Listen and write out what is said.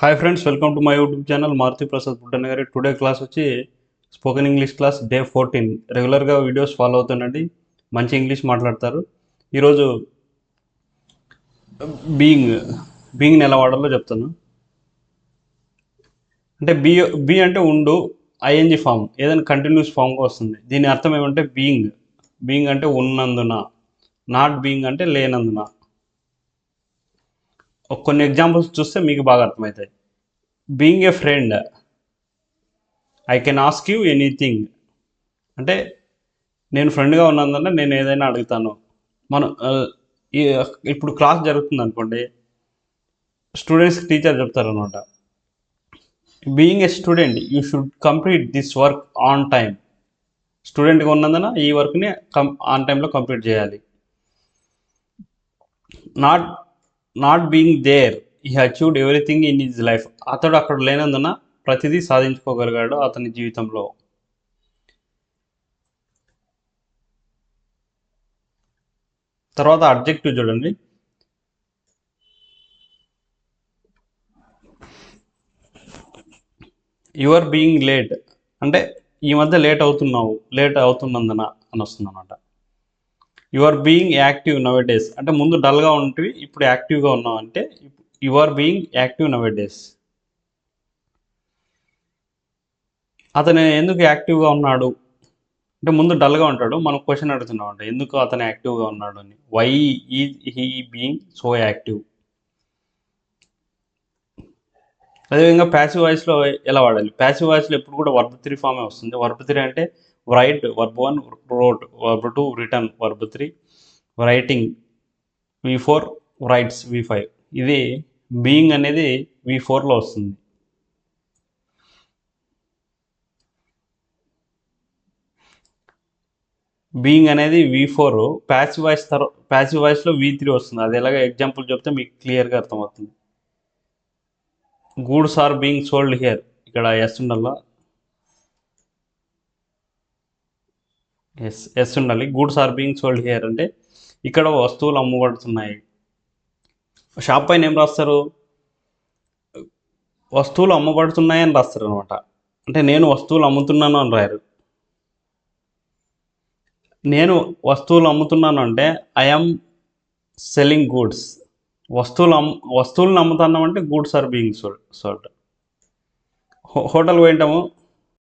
Hi friends, welcome to my YouTube channel Maruti Prasad Puttanna గారి. Today class వచ్చి spoken English class day 14. రెగ్యులర్గా videos follow అవుతుండండి, మంచి English మాట్లాడతారు. ఈరోజు బీయింగ్ బీయింగ్ని ఎలా వాడాలో చెప్తాను. అంటే బీ అంటే ఉండు, ఐఎన్జి ఫామ్ ఏదైనా కంటిన్యూస్ ఫామ్గా వస్తుంది. దీని అర్థం ఏమంటే బీయింగ్ అంటే ఉన్నందున, నాట్ బీయింగ్ అంటే లేనందున. కొన్ని ఎగ్జాంపుల్స్ చూస్తే మీకు బాగా అర్థమవుతాయి. Being a friend, I can ask you anything అంటే నేను ఫ్రెండ్గా ఉన్నందున నేను ఏదైనా అడుగుతాను. మనం ఇప్పుడు క్లాస్ జరుగుతుంది అనుకోండి, స్టూడెంట్స్కి టీచర్ చెప్తారనమాట, being a student you should complete this work on time. స్టూడెంట్గా ఉన్నందున ఈ వర్క్ని ఆన్ టైంలో కంప్లీట్ చేయాలి. Not not being there, he achieved everything in his life. అతడు అక్కడ లేనందున ప్రతిదీ సాధించుకోగలిగాడు అతని జీవితంలో. తర్వాత అడ్జెక్టివ్ చూడండి. యువర్ బీయింగ్ లేట్ అంటే ఈ మధ్య లేట్ అవుతున్నందున అని వస్తుంది అనమాట. Your being active now days అంటే ముందు డల్గా ఉంటివి, ఇప్పుడు యాక్టివ్గా ఉన్నావు అంటే your being active now days. అతను ఎందుకు యాక్టివ్గా ఉన్నాడు అంటే ముందు డల్గా ఉంటాడు, మనం క్వశ్చన్ అడుగుతున్నాం అంటే ఎందుకు అతను యాక్టివ్గా ఉన్నాడు అని. Why is he being so active. అదేవిధంగా ప్యాసివ్ వాయిస్లో ఎలా వాడాలి? ప్యాసివ్ వాయిస్లో ఎప్పుడు కూడా వర్బ్ 3 ఫామే వస్తుంది. వర్బ్ 3 అంటే right, verb 1 wrote, verb 2 return, verb 3 writing, V4 rights, V5. ఇది బీయింగ్ అనేది V4లో వస్తుంది. బీయింగ్ అనేది V4, ప్యాసివ్ వాయిస్లో V3 వస్తుంది. అది ఎలాగ ఎగ్జాంపుల్ చెప్తే మీకు క్లియర్గా అర్థమవుతుంది. Goods are being sold here, ఇక్కడ ఎస్ ఉండాలా, ఎస్ ఉండాలి. Goods are being sold here అంటే ఇక్కడ వస్తువులు అమ్మబడుతున్నాయి. షాప్ పైన ఏం రాస్తారు? వస్తువులు అమ్మబడుతున్నాయి అని రాస్తారు అనమాట. అంటే నేను వస్తువులు అమ్ముతున్నాను అని రాయరు. నేను వస్తువులు అమ్ముతున్నాను అంటే ఐఎమ్ సెల్లింగ్ గూడ్స్. వస్తువులను అమ్ముతున్నాం అంటే goods are being sold. Hotel పోయింటాము,